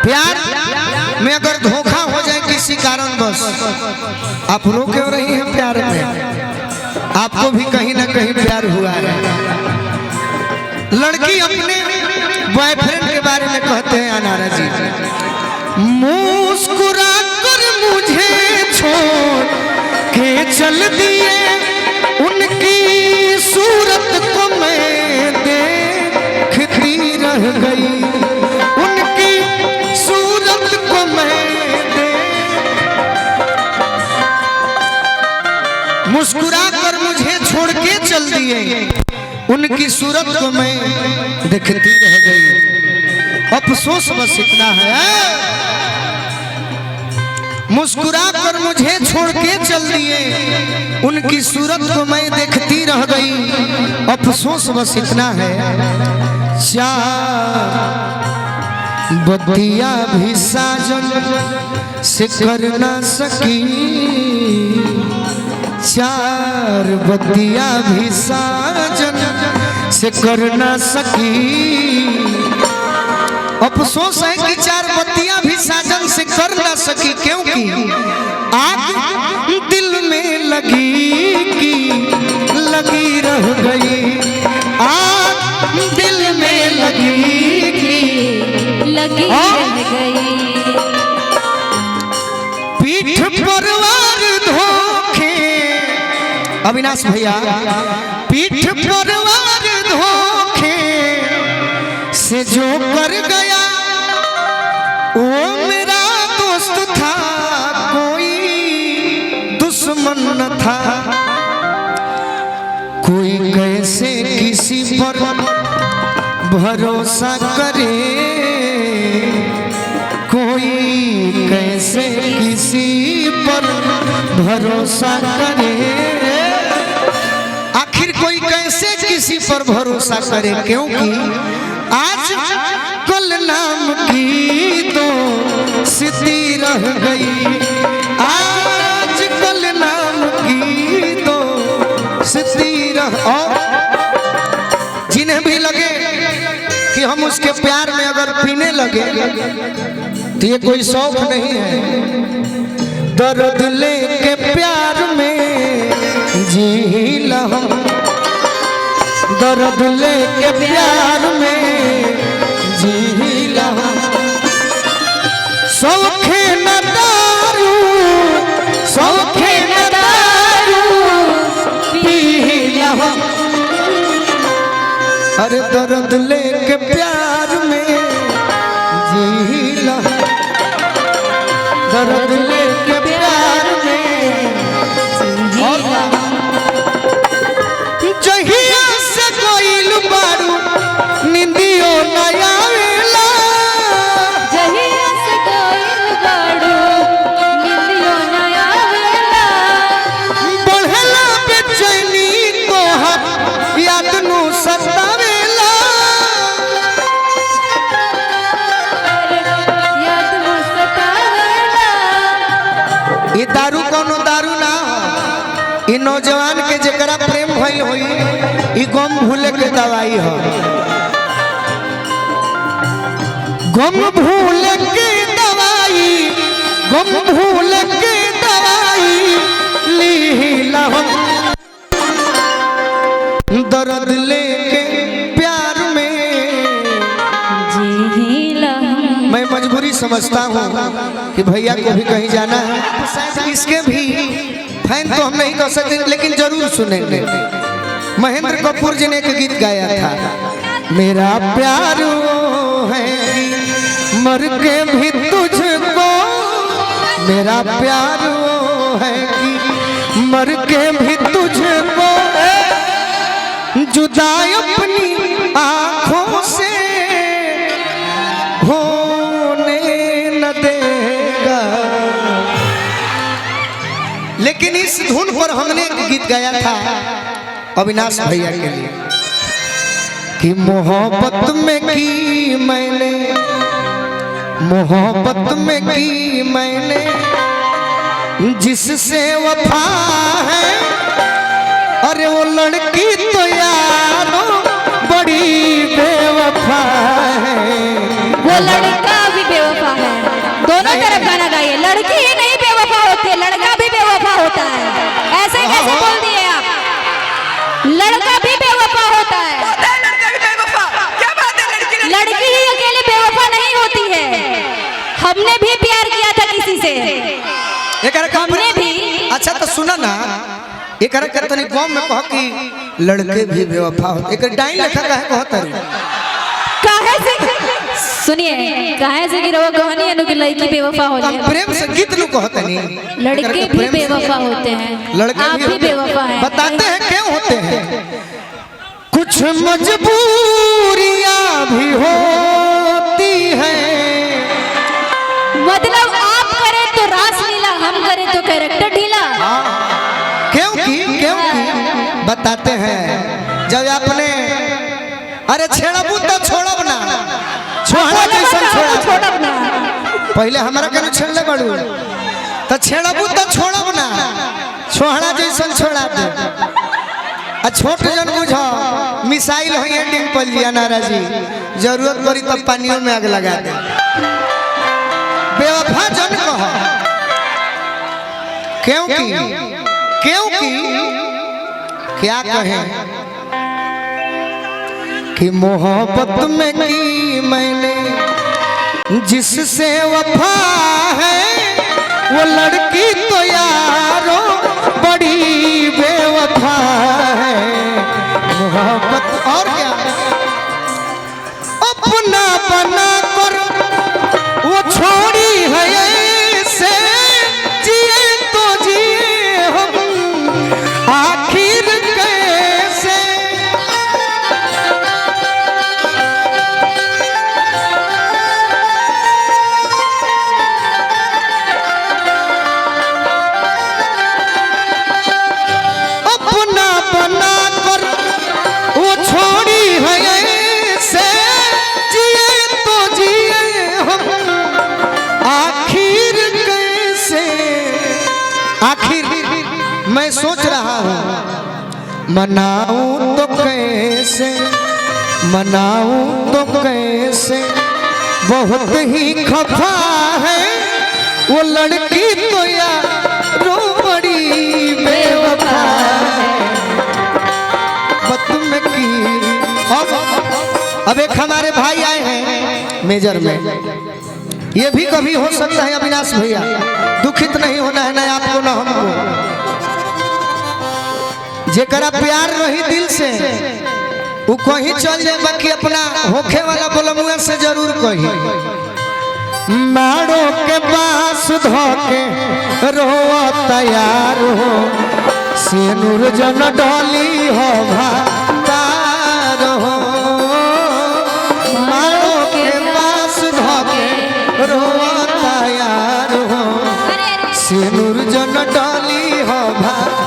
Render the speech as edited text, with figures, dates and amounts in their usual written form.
प्यार में अगर धोखा हो जाए किसी कारण बस, आप रो क्यों रही हैं? प्यार में आपको भी कहीं ना कहीं प्यार हुआ है। लड़की अपने बॉयफ्रेंड के बारे में कहते हैं अनारा जी, मुस्कुरा कर मुझे छोड़ के चल दिए, उनकी सूरत को मैं देखती रह गई, उनकी सूरत को मैं मुस्कुरा कर मुझे छोड़ के चल दिए, उनकी सूरत को मैं देखती रह गई। अफसोस बस इतना है, मुस्कुरा कर मुझे छोड़ के चल दिए, उनकी सूरत को मैं देखती रह गई। अफसोस बस इतना है, चार बत्तियां भी साजन से कर ना सकी, चार बत्तियां भी साजन से कर ना सकी। अफसोस है कि चार बत्तियां भी साजन से कर ना सकी, क्योंकि आग दिल में लगी की लगी रह गई, आग दिल में लगी की लगी रह गई। पीठ पर वार धोखे, अविनाश भैया, पीठ पर वार धोखे से जो कर गया वो मेरा दोस्त था, कोई दुश्मन न था। कोई कैसे किसी पर भरोसा करे, कोई कैसे किसी पर भरोसा करे, आखिर कोई कैसे किसी पर भरोसा करे, क्योंकि आज कल नाम की तो सिद्धि रह गई, आज कल नाम की तो सिद्धि रह। और जिन्हें भी लगे कि हम उसके प्यार में अगर पीने लगे तो ये कोई शौक नहीं है, दर्द लेके प्यार में जी लहम, दर्द लेके प्यार में जी लहम। सौखे न दारू, सौखे न दारू पी लहम, अरे दर्द लेके प्यार में जी लहम, दर्द लेके प्यार में जी लहम। जहिया से कोइल बारू निंदियो नया वेला, जहिया से कोइल बारू निंदियो नया वेला, बढ़ला बेचैनी तोहर याद नु सतावेला, याद नु सतावेला। ये दारू कोनो दारू ना, ये नौजवान के जकरा प्रेम भइल होई, ये गम भूले के दवाई हो, गम भूले के दवाई, गम भूले के दवाई लीला हम, दर्द लेके प्यार में जीला। मैं मजबूरी समझता हूँ कि भैया को भी कहीं जाना है, इसके भी फैन तो हम नहीं कर सकते, लेकिन जरूर सुनेंगे। महेंद्र कपूर जी ने एक गीत गाया था, मेरा प्यार वो है कि मर के भी तुझको, मेरा प्यार वो है कि मर के भी तुझको जुदा अपनी आँखों से होने न देगा। लेकिन इस धुन पर हमने एक गीत गाया था अविनाश भैया के लिए कि मोहब्बत में की मैंने, मोहब्बत में की मैंने जिससे वफा है, अरे वो लड़की तो यारो बड़ी बेवफा है, वो लड़का भी बेवफा है। लड़की ही नहीं बेवफा होती है, लड़का भी बेवफा होता है। ऐसे कैसे बोल दिए आप? लड़का भी बेवफा होता है। लड़का भी बेवफा? क्या बात है, लड़की ही अकेली बेवफा नहीं होती है। हमने भी प्यार किया था किसी से, हमने भी। अच्छा तो सुना ना, एक तनी गांव में कह कि लड़के भी बेवफा होते, एक डाइन लिखा है कहता काहे से सुनिए, काहे से कि रवा कहानी अनु की लड़की बेवफा हो जाए। प्रेम से गीत नु कहते नहीं, लड़के भी बेवफा होते हैं, आप भी बेवफा हैं। बताते हैं क्यों होते हैं। कुछ मजबूरियां भी होती हैं, मतलब आप करें तो रासलीला, हम करें तो कैरेक्टर ढीला। क्योंकि बताते हैं जब आपने अरे छेड़बू तो छोड़ब ना, छोड़ा जैसन छोड़ब ना। पहले हमारा कने छेड़ले बड़ू तो छेड़बू तो छोड़ब ना, छोड़ा जैसन छोड़ा दे। आ छोट जन बुझो मिसाइल हो एंडिंग पल जिया नारा जी, जरूरत पड़ी तब पानियों में आग लगा दे। बेवफा जन कह क्योंकि क्या कहें कि मोहब्बत में की मैंने जिससे वफा है, वो लड़की तो यारो बड़ी बेवफा है। मोहब्बत और क्या अपना बना कर वो छोड़ी है, ऐसे जिए तो जिए हम आखिर कैसे। अपना बना कर वो छोड़ी है, ऐसे जिए तो जिए हम आखिर कैसे। आखिर मैं सोच रहा हूँ मनाऊं तो कैसे, मनाऊं तो कैसे, बहुत ही खफा है वो लड़की तो यारो बड़ी बेवफा है। बत में की अब एक हमारे भाई आए हैं मेजर में, ये भी कभी हो सकता है अविनाश भैया, दुखित नहीं होना है ना आपको ना हमको। जेकरा प्यार रही दिल से वो कहीं चल जाए, बाकी अपना होखे वाला बोलमुआ से जरूर कही। मारो के पास धोके रोआ तैयार हो, सिनुर जन डोली हो भातार हो। मारो के पास धोके रोआ तैयार हो, सिनुर जन डोली हो भातार।